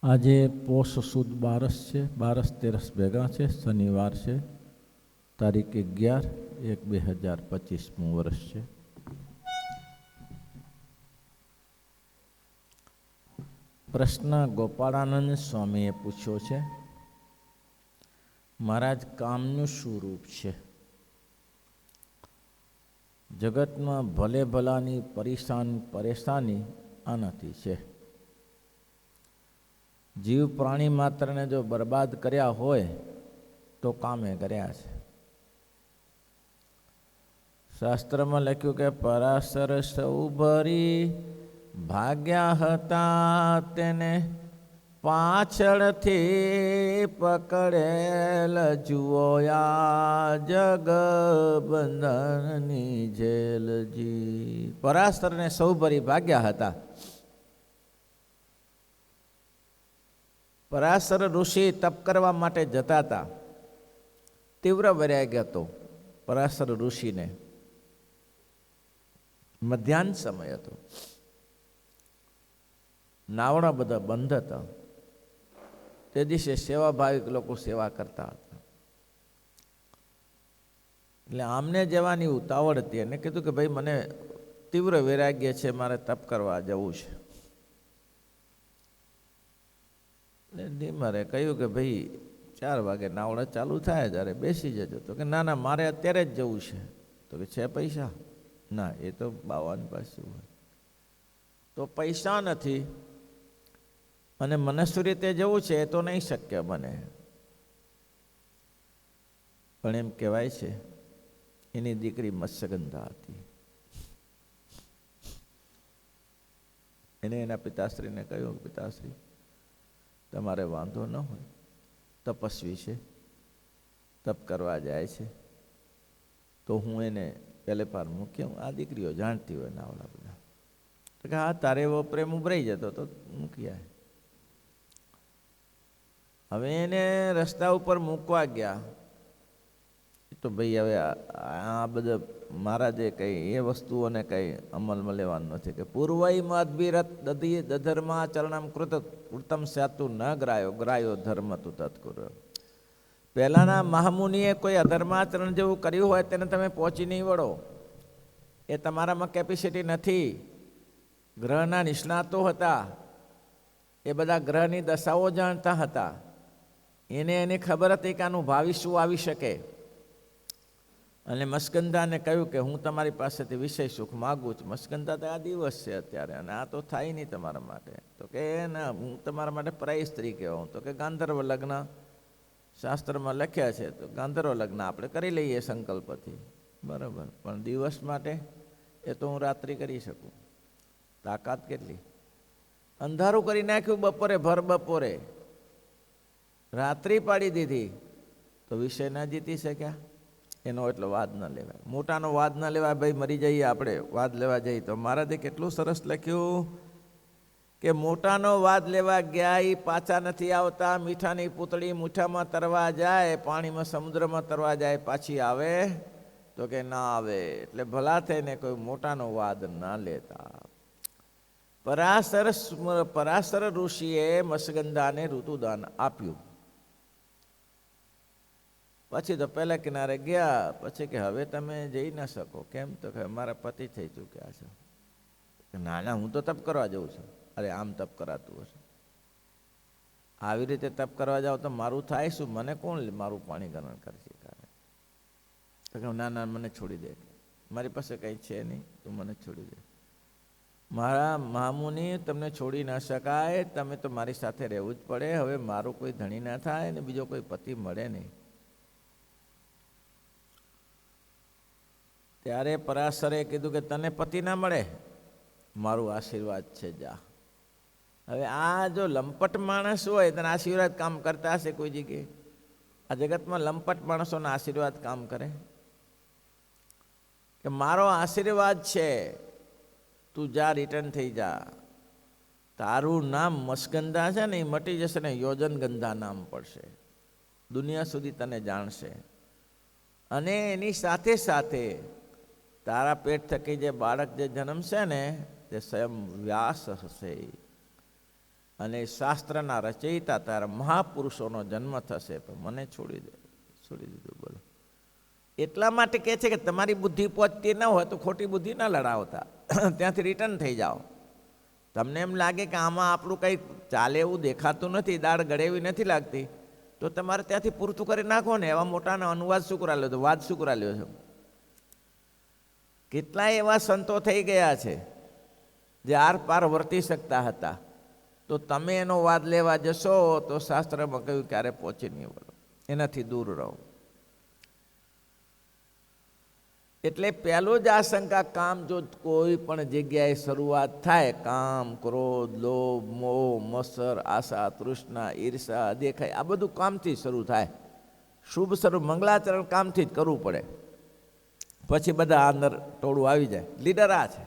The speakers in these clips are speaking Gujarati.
આજે પોષ સુદ બારસ છે, બારસ તેરસ ભેગા છે, શનિવાર છે, તારીખ 11/1/2025 વર્ષ છે. પ્રશ્ન ગોપાળાનંદ સ્વામીએ પૂછ્યો છે, મહારાજ કામનું શું રૂપ છે? જગતમાં ભલે ભલાની પરેશાની આનાથી છે. જીવ પ્રાણી માત્રને જો બરબાદ કર્યા હોય તો કામે કર્યા છે. શાસ્ત્રમાં લખ્યું કે પરાશર સૌ ભરી ભાગ્યા હતા, તેને પાછળથી પકડેલ જુઓયા જગ બંધનની જેલજી. પરાશરને સૌ ભરી ભાગ્યા હતા. પરાશર ઋષિ તપ કરવા માટે જતા હતા. તીવ્ર વૈરાગ્ય હતો પરાશર ઋષિને. મધ્યાહન સમય હતો, નાવડા બધા બંધ હતા. તે દિવસે સેવાભાવિક લોકો સેવા કરતા હતા. એટલે આમને જવાની ઉતાવળ હતી. એને કીધું કે ભાઈ મને તીવ્ર વૈરાગ્ય છે, મારે તપ કરવા જવું છે. મારે કહ્યું કે ભાઈ 4 વાગે નાવડા ચાલુ થાય ત્યારે બેસી જજો. તો કે ના ના, મારે અત્યારે જ જવું છે. તો કે છે પૈસા? ના, એ તો બાવાન પાસે હોય. તો પૈસા નથી અને મને શું રીતે જવું છે એ તો નહીં શક્ય બને. પણ એમ કહેવાય છે એની દીકરી મત્સ્યગંધા હતી. એને એના પિતાશ્રીને કહ્યું, પિતાશ્રી તમારે વાંધો ન હોય, તપસ્વી છે, તપ કરવા જાય છે, તો હું એને પહેલે પાર મૂક્યો. આ દીકરીઓ જાણતી હોય નાવડા બધા. તો કે હા, તારે એવો પ્રેમ ઉભરાઈ જતો તો મૂકી આય. હવે એને રસ્તા ઉપર મૂકવા ગયા. તો ભાઈ હવે આ બધા મહારાજે કઈ એ વસ્તુઓને કઈ અમલમાં લેવાનું નથી. કે પૂર્વઈ મદભિરત દધર્મા ચરણમ કૃત કૃતમ સ્યાતુ ન ગ્રાયો ગ્રાયો ધર્મ તું તત્કુર. પહેલાના મહામુનિએ કોઈ અધર્માચરણ જેવું કર્યું હોય તેને તમે પહોંચી નહીં વળો. એ તમારામાં કેપેસિટી નથી. ગ્રહના નિષ્ણાતો હતા, એ બધા ગ્રહની દશાઓ જાણતા હતા. એની ખબર હતી કે આનું ભાવિ શું આવી શકે. અને મત્સ્યગંધાને કહ્યું કે હું તમારી પાસેથી વિષય સુખ માગું છું. મત્સ્યગંધા તો આ દિવસ છે અત્યારે, અને આ તો થાય નહીં તમારા માટે. તો કે ના, હું તમારા માટે પરાઈ સ્ત્રી કહેવાઉં. તો કે ગાંધર્વ લગ્ન શાસ્ત્રમાં લખ્યા છે, તો ગાંધર્વ લગ્ન આપણે કરી લઈએ સંકલ્પથી, બરાબર. પણ દિવસ માટે એ તો હું રાત્રિ કરી શકું. તાકાત કેટલી! અંધારું કરી નાખ્યું બપોરે, ભર બપોરે રાત્રિ પાડી દીધી, તો વિષય ના જીતી શક્યા. એનો એટલો વાદ ન લેવાય, મોટાનો વાદ ન લેવાય. ભાઈ મરી જઈએ આપણે, વાદ લેવા જઈએ તો મહારાજે કેટલું સરસ લખ્યું કે મોટાનો વાદ લેવા ગયા એ પાછા નથી આવતા. મીઠાની પૂતળી મૂઠામાં તરવા જાય, પાણીમાં સમુદ્રમાં તરવા જાય, પાછી આવે? તો કે ના આવે. એટલે ભલા થઈને કોઈ મોટાનો વાદ ના લેતા. પરાશર ઋષિએ મત્સ્યગંધાને ઋતુદાન આપ્યું. પછી તો પહેલા કિનારે ગયા. પછી કે હવે તમે જઈ ન શકો. કેમ? તો કે મારા પતિ થઈ ચૂક્યા છે. ના ના, હું તો તપ કરવા જઉં છું. અરે આમ તપ કરાતું હશે? આવી રીતે તપ કરવા જાવ તો મારું થાય શું? મને કોણ મારું પાણી ગ્રહણ કરશે? તો કે ના ના, મને છોડી દે, મારી પાસે કંઈ છે નહીં, તું મને છોડી દે. મારા મહામુનિ, તમને છોડી ન શકાય, તમે તો મારી સાથે રહેવું જ પડે. હવે મારું કોઈ ધણી ના થાય ને બીજો કોઈ પતિ મળે નહીં. ત્યારે પરાશરે કીધું કે તને પતિ ના મળે, મારું આશીર્વાદ છે, જા. હવે આ જો લંપટ માણસ હોય તેને આશીર્વાદ કામ કરતા હશે કોઈ જગ્યાએ? આ જગતમાં લંપટ માણસોના આશીર્વાદ કામ કરે? કે મારો આશીર્વાદ છે, તું જા, રિટર્ન થઈ જા. તારું નામ મત્સ્યગંધા છે ને એ મટી જશે ને યોજનગંધા નામ પડશે. દુનિયા સુધી તને જાણશે. અને એની સાથે સાથે તારા પેટ થકી જે બાળક જે જન્મશે ને તે સ્વયં વ્યાસ હશે. અને શાસ્ત્રના રચયિતા તારા મહાપુરુષોનો જન્મ થશે તો મને છોડી દીધું. બોલો, એટલા માટે કહે છે કે તમારી બુદ્ધિ પહોંચતી ન હોય તો ખોટી બુદ્ધિ ન લડાવતા, ત્યાંથી રિટર્ન થઈ જાઓ. તમને એમ લાગે કે આમાં આપણું કંઈ ચાલે એવું દેખાતું નથી, દાળ ગળે એવી નથી લાગતી, તો તમારે ત્યાંથી પૂરતું કરી નાખો ને. એવા મોટાનો અનુવાદ શું કરા લ્યો છો, વાદ શું કરા લ્યો છો? કેટલાય એવા સંતો થઈ ગયા છે જે આર પાર વર્તી શકતા હતા, તો તમે એનો વાદ લેવા જશો તો શાસ્ત્રમાં કહ્યું ક્યારે પહોંચી નહીં. બોલો, એનાથી દૂર રહો. એટલે પહેલું જ આશંકા, કામ જો કોઈ પણ જગ્યાએ શરૂઆત થાય, કામ, ક્રોધ, લોભ, મોહ, મત્સર, આશા, તૃષ્ણા, ઈર્ષા, દેખાય, આ બધું કામથી શરૂ થાય. શુભ સ્વરૂપ મંગલાચરણ કામથી જ કરવું પડે. પછી બધા અંદર ટોળું આવી જાય. લીડર આ છે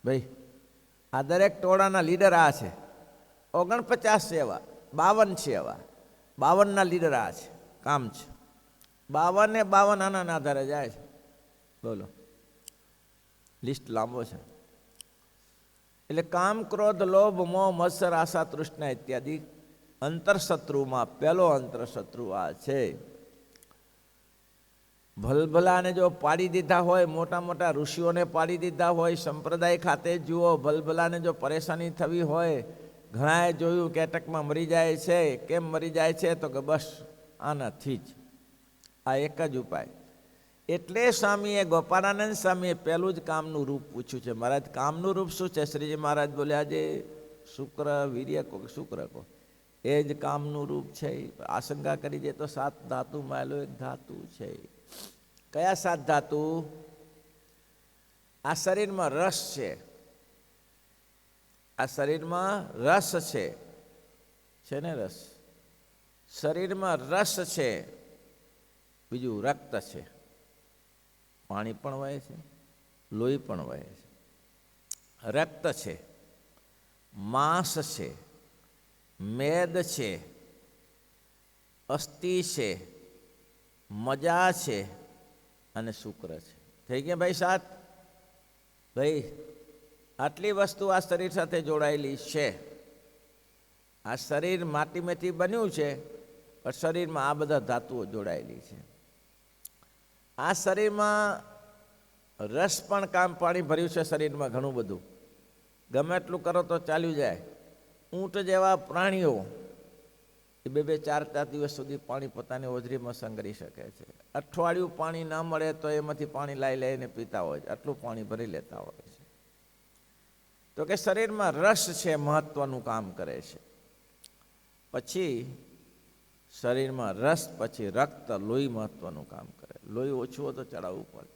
ભાઈ, આ દરેક ટોળાના લીડર આ છે. 49 છે એવા, 52 છે એવા, 52ના લીડર આ છે, કામ છે. 52 ને 52 આના આધારે જાય છે. બોલો, લિસ્ટ લાંબો છે. એટલે કામ, ક્રોધ, લોભ, મોહ, મત્સર, આશા, તૃષ્ણા ઇત્યાદિ અંતરશત્રુમાં પહેલો અંતરશત્રુ આ છે. ભલભલાને જો પાડી દીધા હોય, મોટા મોટા ઋષિઓને પાડી દીધા હોય, સંપ્રદાય ખાતે જુઓ, ભલભલાને જો પરેશાની થવી હોય, ઘણાએ જોયું કે અટકમાં મરી જાય છે. કેમ મરી જાય છે? તો કે બસ આનાથી જ. આ એક જ ઉપાય. એટલે સ્વામીએ, ગોપાળાનંદ સ્વામીએ પહેલું જ કામનું રૂપ પૂછ્યું છે. મહારાજ, કામનું રૂપ શું છે? શ્રીજી મહારાજ બોલ્યા, આજે શુક્ર વીર્ય કો શુક્ર કો, એ જ કામનું રૂપ છે. આશંકા કરી દે તો 7 ધાતુ માયેલો એક ધાતુ છે. કયા 7 ધાતુ? આ શરીરમાં રસ છે, આ શરીરમાં રસ છે ને, રસ શરીરમાં રસ છે. બીજું રક્ત છે, પાણી પણ વહે છે, લોહી પણ વહે છે. રક્ત છે, માંસ છે, મેદ છે, અસ્થિ છે, મજા છે અને શુક્ર છે. થઈ ગયા ભાઈ 7? ભાઈ, આટલી વસ્તુ આ શરીર સાથે જોડાયેલી છે. આ શરીર માટીમાંથી બન્યું છે, પણ શરીરમાં આ બધા ધાતુઓ જોડાયેલી છે. આ શરીરમાં રસ પણ કામ, પાણી ભર્યું છે શરીરમાં ઘણું બધું. ગમે એટલું કરો તો ચાલ્યું જાય. ઊંટ જેવા પ્રાણીઓ એ 2-4 દિવસ સુધી પાણી પોતાની હોજરીમાં સંગ્રહી શકે છે. અઠવાડિયું પાણી ના મળે તો એમાંથી પાણી લઈને પીતા હોય છે. આટલું પાણી ભરી લેતા હોય છે. તો કે શરીરમાં રસ છે, મહત્વનું કામ કરે છે. પછી શરીરમાં રસ, પછી રક્ત, લોહી મહત્વનું કામ કરે. લોહી ઓછું હોય તો ચડાવવું પડે.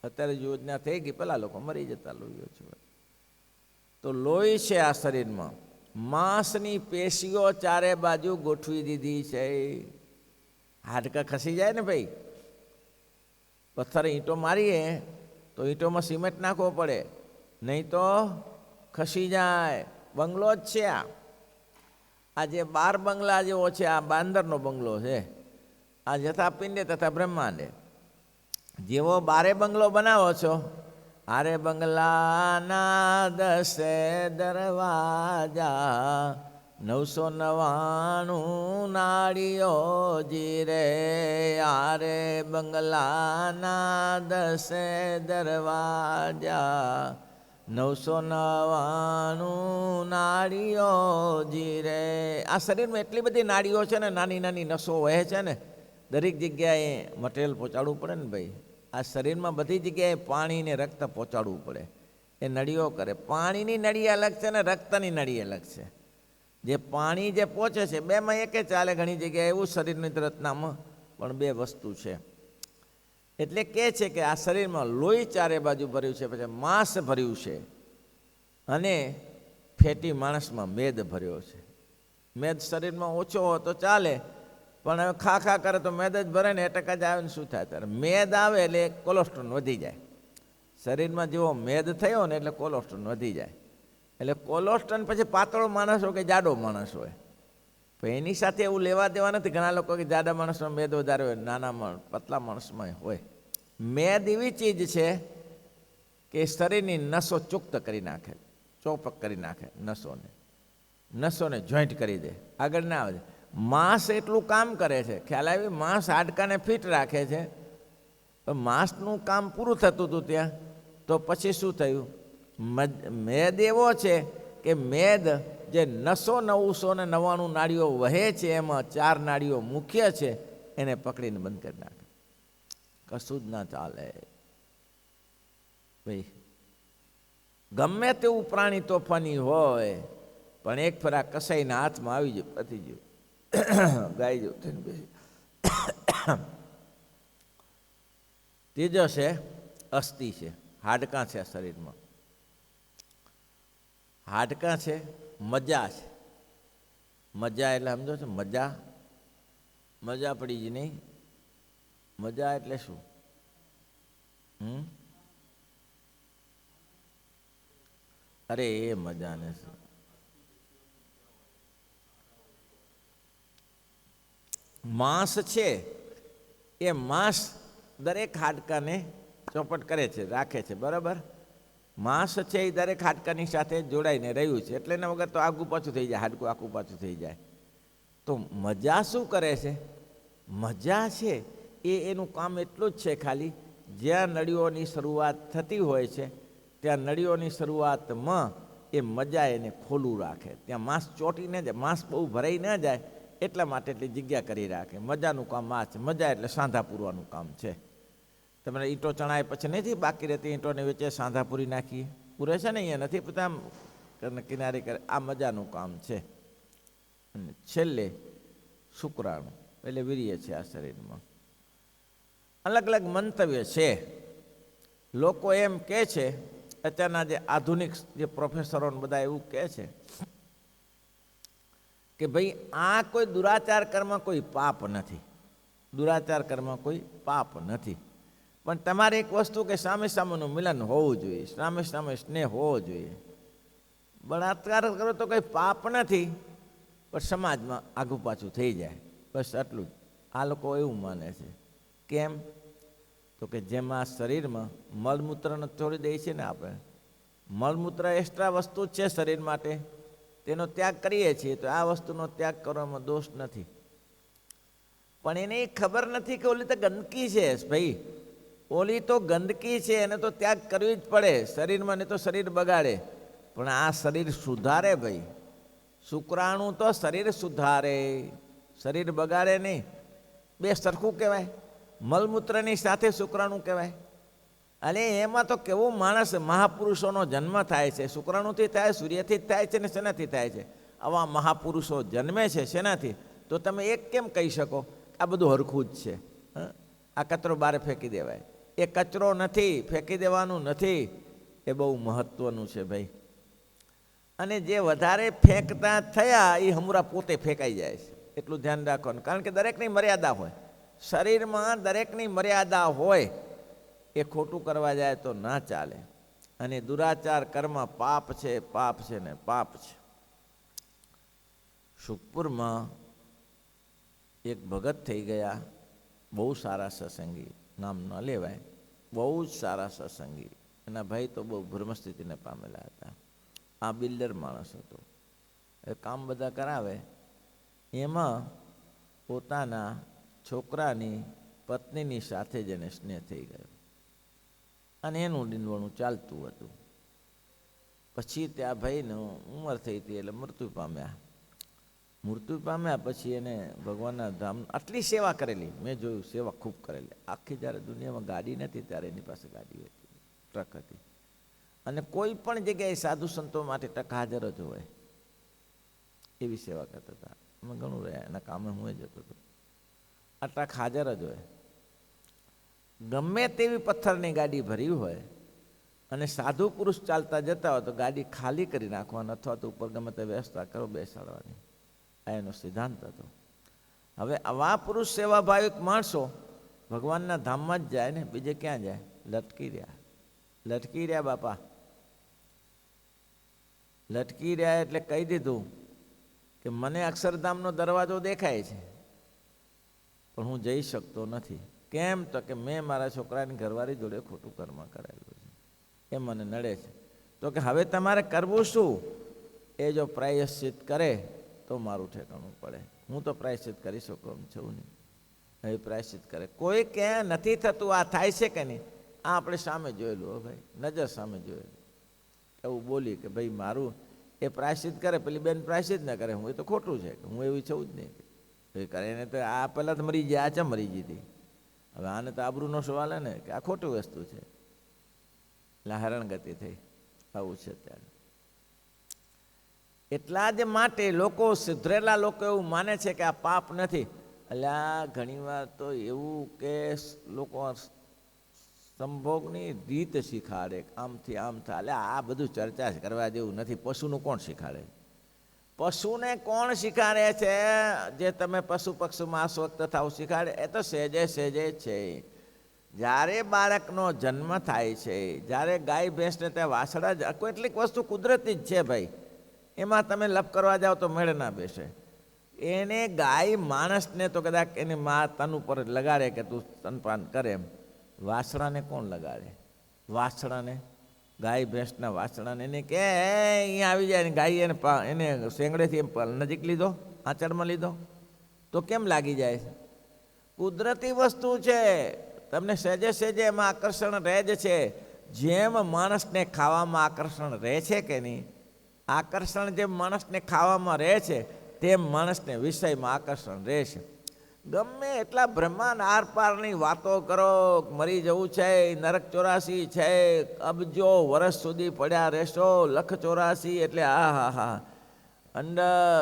અત્યારે યોજના થઈ ગઈ, પેલા લોકો મરી જતા લોહી ઓછું હોય. તો લોહી છે આ શરીરમાં. માંસની પેશીઓ ચારે બાજુ ગોઠવી દીધી છે. હાડકા ખસી જાય ને ભાઈ, પથ્થર ઈંટો મારીએ તો ઈંટોમાં સિમેન્ટ નાખવો પડે, નહીં તો ખસી જાય. બંગલો જ છે આ જે 12 બંગલા જેવો છે, આ બાંદરનો બંગલો છે. આ યથા પિંડે તથા બ્રહ્માંડે. જેવો 12 બંગલો બનાવો છો, આરે બંગલાના 10 દરવાજા, 999 નાળીઓ જીરે. આરે બંગલાના 10 દરવાજા, 999 નાળીઓ જીરે. આ શરીરમાં એટલી બધી નાળીઓ છે ને, નાની નાની નસો વહે છે ને, દરેક જગ્યાએ મટીરિયલ પહોંચાડવું પડે ને ભાઈ. આ શરીરમાં બધી જગ્યાએ પાણી ને રક્ત પહોંચાડવું પડે. એ નળીઓ કરે. પાણીની નળી અલગ છે ને રક્તની નળી અલગ છે. જે પાણી જે પહોંચે છે, બેમાં એકે ચાલે. ઘણી જગ્યાએ એવું શરીરની રચનામાં પણ 2 વસ્તુ છે. એટલે કહે છે કે આ શરીરમાં લોહી ચારે બાજુ ભર્યું છે, પછી માંસ ભર્યું છે, અને ફેટી માણસમાં મેદ ભર્યો છે. મેદ શરીરમાં ઓછો હોય તો ચાલે, પણ હવે ખા કરે તો મેદ જ ભરે ને, એટકા જ આવે ને શું થાય? ત્યારે મેદ આવે એટલે કોલેસ્ટ્રોલ વધી જાય. શરીરમાં જેવો મેદ થયો ને એટલે કોલેસ્ટ્રોલ વધી જાય. એટલે કોલેસ્ટ્રોલ પછી પાતળો માણસ હોય કે જાડો માણસ હોય, પણ એની સાથે એવું લેવા દેવા નથી. ઘણા લોકો કે જાડા માણસમાં મેદ વધારે હોય, નાના પતલા માણસમાં હોય. મેદ એવી ચીજ છે કે શરીરની નસો ચુક્ત કરી નાખે, ચોપક કરી નાખે નસોને. નસોને જોઈન્ટ કરી દે, આગળ ના આવે. માંસ એટલું કામ કરે છે, ખ્યાલ આવી? માંસ હાડકાને ફિટ રાખે છે. પણ માંસનું કામ પૂરું થતું હતું ત્યાં, તો પછી શું થયું? મેદ એવો છે કે મેદ જે 999 નાડીઓ વહે છે, એમાં 4 નાડીઓ મુખ્ય છે, એને પકડીને બંધ કરી નાખે. કશું જ ના ચાલે ભાઈ. ગમે તેવું પ્રાણી તોફાની હોય, પણ એક ફરા કસાઈના હાથમાં આવી ગયું, પતી ગયું. ગાય જેવું થઈને બેસી. ત્રીજો છે અસ્થિ છે, હાડકાં છે શરીરમાં. હાડકાં છે, મજા છે. મજા એટલે સમજો છો? મજા, મજા પડી જ નહીં. મજા એટલે શું? અરે એ મજા ને માંસ છે, એ માંસ દરેક હાડકાને ચોપટ કરે છે, રાખે છે, બરાબર? માંસ છે એ દરેક હાડકાની સાથે જોડાઈને રહ્યું છે, એટલે એના વગર તો આગું પાછું થઈ જાય, હાડકું આખું પાછું થઈ જાય. તો મજા શું કરે છે? મજા છે એ એનું કામ એટલું જ છે, ખાલી જ્યાં નળીઓની શરૂઆત થતી હોય છે, ત્યાં નળીઓની શરૂઆતમાં એ મજા એને ખોલું રાખે. ત્યાં માંસ ચોંટી ન જાય, માંસ બહુ ભરાઈ ન જાય, એટલા માટે એટલી જગ્યા કરી રાખે. મજાનું કામ આ છે. મજા એટલે સાંધા પૂરવાનું કામ છે. તમને ઈંટો ચણાય પછી નથી બાકી રહેતી, ઈંટોને વચ્ચે સાંધા પૂરી નાખીએ, પૂરે છે ને, અહીંયા નથી બધા કિનારે કરે. આ મજાનું કામ છે. અને છેલ્લે શુક્રાણુ એટલે વીર્ય છે આ શરીરમાં. અલગ અલગ મંતવ્ય છે. લોકો એમ કહે છે, અત્યારના જે આધુનિક જે પ્રોફેસરો બધા એવું કહે છે કે ભાઈ આ કોઈ દુરાચાર કર્મ કોઈ પાપ નથી, દુરાચાર કર્મ કોઈ પાપ નથી. પણ તમારે એક વસ્તુ કે સામે સામેનું મિલન હોવું જોઈએ, સામે સામે સ્નેહ હોવો જોઈએ. બળાત્કાર કરો તો કંઈ પાપ નથી, પણ સમાજમાં આગુ પાછું થઈ જાય, બસ આટલું જ. આ લોકો એવું માને છે. કેમ? તો કે જેમાં શરીરમાં મળમૂત્રને છોડી દઈએ છીએ ને આપણે, મળમૂત્ર એક્સ્ટ્રા વસ્તુ જ છે શરીર માટે, તેનો ત્યાગ કરીએ છીએ, તો આ વસ્તુનો ત્યાગ કરવામાં દોષ નથી. પણ એને ખબર નથી કે ઓલી તો ગંદકી છે ભાઈ, ઓલી તો ગંદકી છે, એને તો ત્યાગ કરવી જ પડે શરીરમાં, નહીં તો શરીર બગાડે. પણ આ શરીર સુધારે ભાઈ. શુક્રાણુ તો શરીર સુધારે, શરીર બગાડે નહીં. બે સરખું કહેવાય. મળમૂત્રની સાથે શુક્રાણુ કહેવાય. અને એમાં તો કેવું માણસ, મહાપુરુષોનો જન્મ થાય છે. શુક્રાણુથી થાય, સૂર્યથી જ થાય છે, ને શેનાથી થાય છે? આવા મહાપુરુષો જન્મે છે. શેનાથી? તો તમે એક કેમ કહી શકો આ બધું હરખું જ છે? આ કચરો બહાર ફેંકી દેવાય. એ કચરો નથી, ફેંકી દેવાનું નથી. એ બહુ મહત્વનું છે ભાઈ. અને જે વધારે ફેંકતા થયા એ હમણાં પોતે ફેંકાઈ જાય છે, એટલું ધ્યાન રાખવાનું. કારણ કે દરેકની મર્યાદા હોય, શરીરમાં દરેકની મર્યાદા હોય. એ ખોટું કરવા જાય તો ના ચાલે. અને દુરાચાર કર્મ પાપ છે, પાપ છે ને પાપ છે. સુખપુરમાં એક ભગત થઈ ગયા, બહુ સારા સત્સંગી, નામ ન લેવાય, બહુ જ સારા સત્સંગી. એના ભાઈ તો બહુ ભ્રમસ્થિતિને પામેલા હતા. આ બિલ્ડર માણસ હતો. એ કામ બધા કરાવે, એમાં પોતાના છોકરાની પત્નીની સાથે જ એને સ્નેહ થઈ ગયો, અને એનું નીંદવણું ચાલતું હતું. પછી ત્યાં ભાઈનું ઉંમર થઈ હતી એટલે મૃત્યુ પામ્યા. મૃત્યુ પામ્યા પછી એને ભગવાનના ધામ આટલી સેવા કરેલી, મેં જોયું, સેવા ખૂબ કરેલી. આખી જ્યારે દુનિયામાં ગાડી નથી ત્યારે એની પાસે ગાડી હતી, ટ્રક હતી. અને કોઈ પણ જગ્યાએ સાધુ સંતો માટે ટક હાજર જ હોય, એવી સેવા કરતા હતા. અમે ઘણું રહ્યા, એના કામે હું જતો હતો. આ ટ્રક હાજર જ હોય. ગમે તેવી પથ્થરની ગાડી ભરી હોય અને સાધુ પુરુષ ચાલતા જતા હોય તો ગાડી ખાલી કરી નાખવાની, અથવા તો ઉપર ગમે તે વ્યવસ્થા કરો બેસાડવાની. આ એનો સિદ્ધાંત હતો. હવે આવા પુરુષ સેવાભાવિક માણસો ભગવાનના ધામમાં જ જાય ને, બીજે ક્યાં જાય? લટકી રહ્યા, લટકી રહ્યા બાપા, લટકી રહ્યા. એટલે કહી દીધું કે મને અક્ષરધામનો દરવાજો દેખાય છે, પણ હું જઈ શકતો નથી. કેમ? તો કે મેં મારા છોકરાની ઘરવાળી જોડે ખોટું કર્મ કરેલું છે, એ મને નડે છે. તો કે હવે તમારે કરવું શું? એ જો પ્રાયશ્ચિત કરે તો મારું ઠેકાણું પડે. હું તો પ્રાયશ્ચિત કરી શકું એમ છું નહીં. હવે પ્રાયશ્ચિત કરે. કોઈ ક્યાં નથી થતું, આ થાય છે કે નહીં, આ આપણે સામે જોયેલું. હો ભાઈ, નજર સામે જોયેલું. એવું બોલી કે ભાઈ મારું એ પ્રાયશ્ચિત કરે, પેલી બેન પ્રાયશ્ચિત ના કરે, હું એ તો ખોટું છે, હું એવી છું જ નહીં. એ કરે એને તો આ પહેલાં તો મરી ગયા, આ ચા મરી ગઈ હતી. હવે આને તો આબરૂનો સવાલ ને કે આ ખોટી વસ્તુ છે, એટલે હેરાનગતિ થઈ. આવું છે ત્યારે. એટલા જ માટે લોકો, સુધરેલા લોકો એવું માને છે કે આ પાપ નથી. એટલે આ ઘણી વાર તો એવું કે લોકો સંભોગની રીત શીખાડે, આમથી આમ થાય. એટલે આ બધું ચર્ચા કરવા જેવું નથી. પશુનું કોણ શીખાડે? પશુને કોણ શીખાડે છે? જે તમે પશુ પક્ષીમાં આસક્ત થાવ શીખાડે, એ તો સહેજે સહેજે છે. જ્યારે બાળકનો જન્મ થાય છે, જ્યારે ગાય ભેંસને ત્યાં વાસડા જ, કેટલીક વસ્તુ કુદરતી જ છે ભાઈ, એમાં તમે લપ કરવા જાઓ તો મેળ ના બેસે. એને ગાય માણસને તો કદાચ એની મા તન ઉપર લગાડે કે તું સ્તનપાન કરે, એમ વાસડાને કોણ લગાડે? વાસડાને, ગાય ભેંસના વાસડાને એને કે અહીંયા આવી જાય ને ગાય એને શેંગડેથી નજીક લીધો, આંચળમાં લીધો તો કેમ લાગી જાય? કુદરતી વસ્તુ છે. તમને સહેજે સહેજે એમાં આકર્ષણ રહે જ છે. જેમ માણસને ખાવામાં આકર્ષણ રહે છે કે નહીં, આકર્ષણ જેમ માણસને ખાવામાં રહે છે, તેમ માણસને વિષયમાં આકર્ષણ રહે છે. ગમે એટલા બ્રહ્માંડ આરપારની વાતો કરો, મરી જવું છે, નરક 84 છે, અબજો વર્ષ સુધી પડ્યા રહેશો, લખ 84 એટલે હા, અંડ,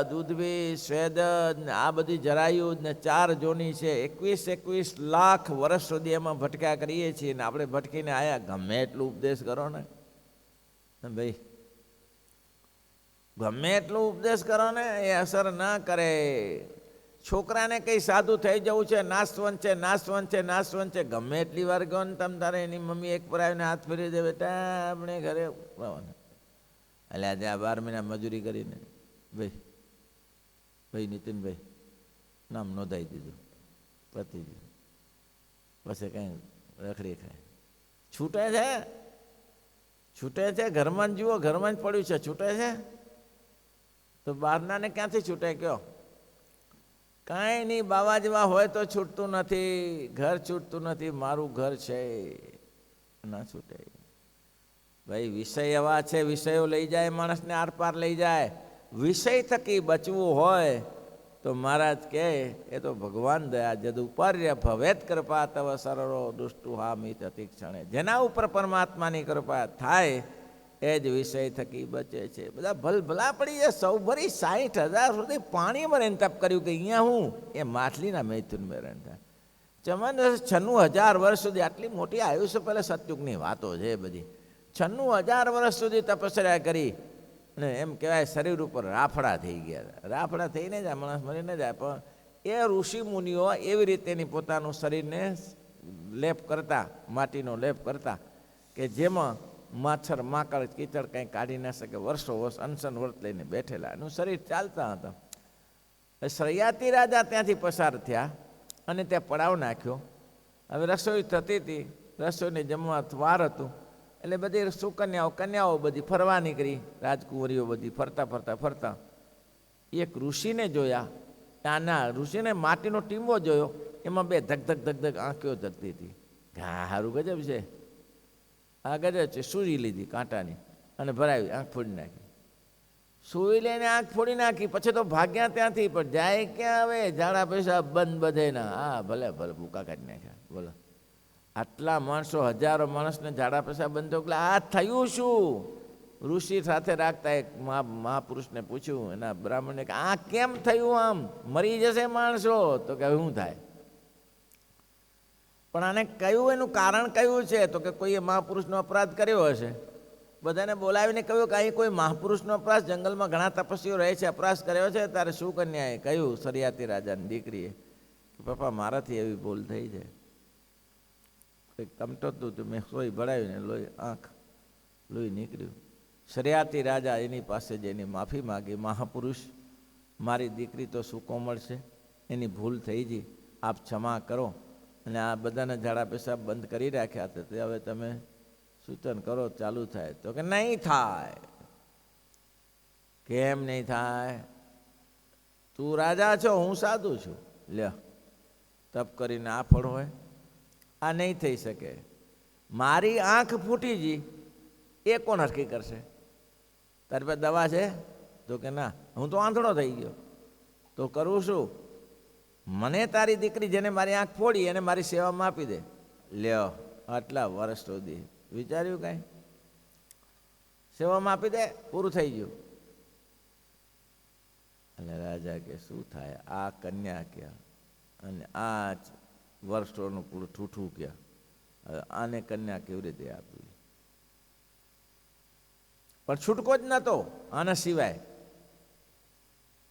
દૂધવી, સ્વેદ ને આ બધી જરાયું ને 4 જોની છે. 21 લાખ વર્ષ સુધી એમાં ભટક્યા કરીએ છીએ ને આપણે ભટકીને આયા. ગમે એટલું ઉપદેશ કરો ને ભાઈ, ગમે એટલું ઉપદેશ કરો ને, એ અસર ના કરે. છોકરાને કંઈ સાધુ થઈ જવું છે, નાશવંત છે, નાશવંત છે, નાશવંત છે, ગમે એટલી વાર ગયો ને તમ તારે એની મમ્મી એક પર આવીને હાથ ફેરી દે, બેટા આપણે ઘરે એટલે આજે આ 12 મહિના મજૂરી કરીને ભાઈ નીતિનભાઈ નામ નોંધાઈ દીધું, પતી ગયું. પછી કંઈ રખડી ખાય. છૂટે છે, ઘરમાં જ જુઓ, ઘરમાં જ પડ્યું છે, છૂટે છે તો બહારનાને ક્યાંથી છૂટે કયો? કાંઈ નહીં, બાવા જેવા હોય તો છૂટતું નથી, ઘર છૂટતું નથી. મારું ઘર છે, ના છૂટે ભાઈ. વિષય એવા છે, વિષયો લઈ જાય માણસને આરપાર લઈ જાય. વિષય થકી બચવું હોય તો મહારાજ કહે એ તો ભગવાન દયા જદુપાર્ય ભવેત કૃપા તવ સરળો દુષ્ટુ હા મિત અતિક્ષણે. જેના ઉપર પરમાત્માની કૃપા થાય એ જ વિષય થકી બચે છે. બધા ભલભલા પડી જાય. સૌ ભરી 60,000 સુધી પાણીમાં રહીને તપ કર્યું કે અહીંયા હું એ માછલીના મૈથુનમાં રહેન થાય. ચમન 96,000 વર્ષ સુધી, આટલી મોટી આયુષ્ય પહેલાં સતયુગની વાતો છે બધી. 96,000 વર્ષ સુધી તપસ્યા કરી અને એમ કહેવાય શરીર ઉપર રાફડા થઈ ગયા. રાફડા થઈને જાય, માણસ મરીને જાય. પણ એ ઋષિ મુનિઓ એવી રીતે એની પોતાનું શરીરને લેપ કરતા, માટીનો લેપ કરતા કે જેમાં માછર માકડ કીચડ કંઈ કાઢી ના શકે. વર્ષો વર્ષ અનશન વ્રત લઈને બેઠેલા, એનું શરીર ચાલતા હતા. શ્રયાતી રાજા ત્યાંથી પસાર થયા અને ત્યાં પડાવ નાખ્યો. હવે રસોઈ થતી હતી, રસોઈને જમવા વાર હતું એટલે બધી કન્યાઓ બધી ફરવા નીકળી. રાજકુંવરીઓ બધી ફરતા એક ઋષિને જોયા. ત્યાંના ઋષિને માટીનો ટીંબો જોયો, એમાં 2 ધક આંખો ધકતી હતી. સારું ગજબ છે, આ ગજબ છે. સૂઈ લીધી કાંટાની અને ભરાવી, આંખ ફોડી નાખી. સૂઈ લઈને આંખ ફોડી નાખી. પછી તો ભાગ્યા ત્યાંથી, પણ જાય ક્યાં? હવે ઝાડા પૈસા બંધ બધેના. હા ભલે ભૂકા કાઢી નાખ્યા. બોલો, આટલા માણસો, હજારો માણસને ઝાડા પૈસા બંધ થયો એટલે આ થયું શું? ઋષિ સાથે રાખતા એક મહાપુરુષને પૂછ્યું, એના બ્રાહ્મણને કે આ કેમ થયું? આમ મરી જશે માણસો. તો કે શું થાય? પણ આને કયું, એનું કારણ કયું છે? તો કે કોઈએ મહાપુરુષનો અપરાધ કર્યો હશે. બધાને બોલાવીને કહ્યું કે અહીં કોઈ મહાપુરુષનો અપરાધ, જંગલમાં ઘણા તપસ્વીઓ રહે છે, અપરાધ કર્યો છે. તારે શું કન્યાએ કહ્યું? શરિયાતી રાજાની દીકરીએ કે પપ્પા મારાથી એવી ભૂલ થઈ છે. કંઈક કમટતું હતું, મેં સોઈ ભરાવીને લોહી નીકળ્યું. શરિયાતી રાજા એની પાસે જઈને માફી માગી. મહાપુરુષ, મારી દીકરી તો સુકોમળ છે, એની ભૂલ થઈ ગઈ, આપ ક્ષમા કરો. અને આ બધાને ઝાડા પેશાબ બંધ કરી રાખ્યા હતા, તે હવે તમે સૂચન કરો ચાલુ થાય. તો કે નહીં થાય. કેમ નહીં થાય? તું રાજા છો, હું સાધુ છું. લ્યો, તપ કરીને આ ફળ હોય? આ નહીં થઈ શકે. મારી આંખ ફૂટી ગઈ, એ કોણ હરખી કરશે? તારી પાસે દવા છે? તો કે ના, હું તો આંધળો થઈ ગયો. તો કરવું શું? મને તારી દીકરી જેને મારી આંખ ફોડી એને મારી સેવામાં આપી દે. લ્યો, આટલા વર્ષ સુધી વિચાર્યું કાંઈ? સેવામાં આપી દે, પૂરું થઈ ગયું. એટલે રાજા કે શું થાય? આ કન્યા ક્યાં અને આ વર્ષોનું પૂરું ઠૂઠું ક્યાં? આને કન્યા કેવી રીતે આપી? પણ છૂટકો જ નહોતો આના સિવાય.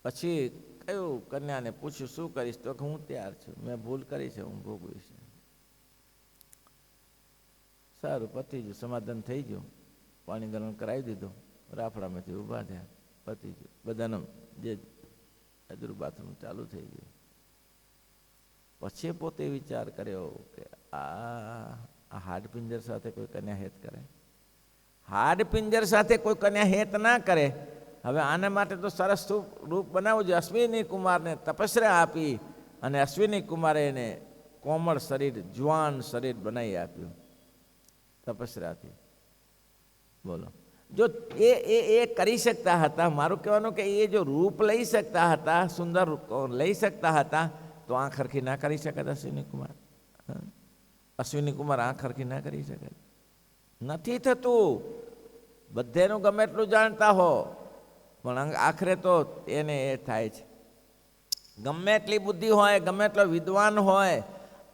પછી કયું કન્યાને પૂછ્યું શું કરીશ? તો કે હું તૈયાર છું, મેં ભૂલ કરી છે, હું ભોગવીશ. સારું, પતી ગયું, સમાધાન થઈ ગયું. પાણી ગરમ કરાવી દીધું, રાફડામાંથી ઊભા થયા, પતી ગયું. બધાનો જે અજરું બાથરૂમ ચાલુ થઈ ગયું. પછી પોતે વિચાર કર્યો કે આ હાડપિંજર સાથે કોઈ કન્યા હેત કરે? હાડપિંજર સાથે કોઈ કન્યા હેત ના કરે. હવે આના માટે તો સરસ રૂપ બનાવવું જોઈએ. અશ્વિની કુમારને તપસ્યા આપી અને અશ્વિની કુમારે એને કોમળ શરીર, જુવાન શરીર બનાવી આપ્યું તપસ્યાથી. બોલો, જો એ કરી શકતા હતા, મારું કહેવાનું કે એ જો રૂપ લઈ શકતા હતા, સુંદર લઈ શકતા હતા, તો આંખ હરખી ના કરી શકે અશ્વિની કુમાર? અશ્વિની કુમાર આંખ હરખી ના કરી શકે? નથી થતું. બધેનું ગમે એટલું જાણતા હો, પણ આખરે તો એને એ થાય છે. ગમે એટલી બુદ્ધિ હોય, ગમે એટલો વિદ્વાન હોય,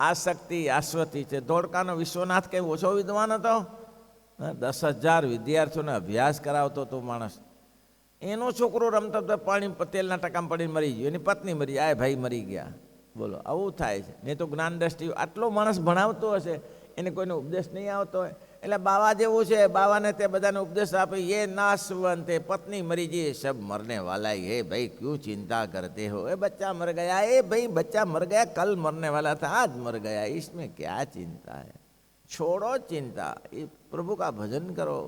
આસક્તિ આશ્વતી છે. ધોળકાનો વિશ્વનાથ કંઈ ઓછો વિદ્વાન હતો? 10,000 વિદ્યાર્થીઓને અભ્યાસ કરાવતો હતો માણસ. એનો છોકરો રમતો તો પાણી તેલના ટકામાં પડીને મરી ગયો, એની પત્ની મરી, આ ભાઈ મરી ગયા. બોલો, આવું થાય છે. નહીં તો જ્ઞાન દ્રષ્ટિ આટલો માણસ ભણાવતો હશે, એને કોઈનો ઉપદેશ નહીં આવતો હોય. એટલે બાવા જેવું છે, બાવાને તે બધાને ઉપદેશ આપે, એ નાશવંત હે, પત્ની મરી ગઈ, સબ મરને વાલા હે ભાઈ, ક્यों चिंता करते हो? ए बच्चा मर गया, ए भाई बच्चा मर गया, कल मरने वाला था, आज मर गया, इसमें क्या चिंता है? छोड़ो चिंता, ये प्रभु का भजन करो.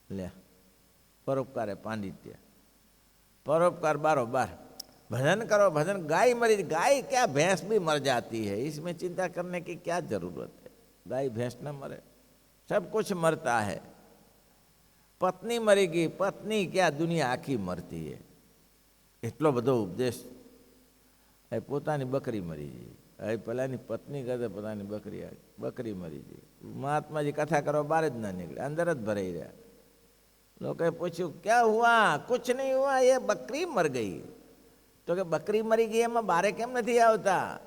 ले, परोपकार है पांडित्य, परोपकार बारोबार. भजन करो, भजन. गाय मरी, गाय क्या भैंस भी मर जाती है, इसमें चिंता करने की क्या जरूरत है? गाय भैंस न मरे, सब कुछ मरता है. पत्नी मरी गई, पत्नी क्या दुनिया आखी मरती है. એટલો બધો ઉપદેશ. એ પોતાની બકરી મરી ગઈ, હવે પેલાની પત્ની કરતા પોતાની બકરી મરી ગઈ. મહાત્માજી કથા કરવા બહાર જ ના નીકળે, અંદર જ ભરાઈ રહ્યા. લોકોએ પૂછ્યું ક્યાં હુઆ? કુછ નહીં હુઆ, એ બકરી મર ગઈ. તો કે બકરી મરી ગઈ એમાં બારે કેમ નથી આવતા?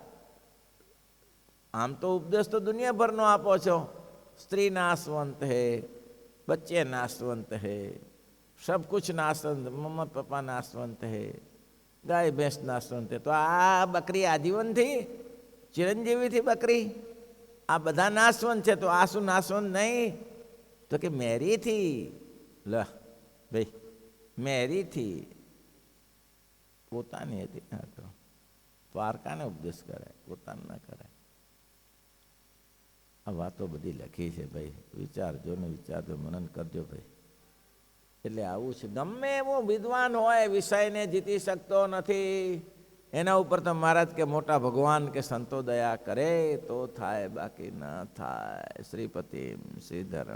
આમ તો ઉપદેશ તો દુનિયાભરનો આપો છો. સ્ત્રી નાશવંત હે, બચ્ચે नाशवंत है, सब कुछ नाशवंत, मम्मा पापा नाशवंत है, गाय भैंस नाशवंत है. तो आ बकरी आजीवन थी, चिरंजीवी थी बकरी. आ બધા નાશવંત છે, તો આ શું નાશવંત નહીં? તો કે મેરી થી. લ ભાઈ, મેરી થી, પોતાની હતી. તો દ્વારકાને ઉપદેશ કરે, પોતાને ના કરે. આ વાતો બધી લખી છે ભાઈ, વિચારજો ને વિચારજો, મનન કરજો ભાઈ. એટલે આવું છે. ગમે એવો વિદ્વાન હોય, વિષયને જીતી શકતો નથી, એના ઉપર તો મહારાજ કે મોટા ભગવાન કે સંતો દયા કરે તો થાય, બાકી ના થાય. શ્રીપતિ શ્રીધર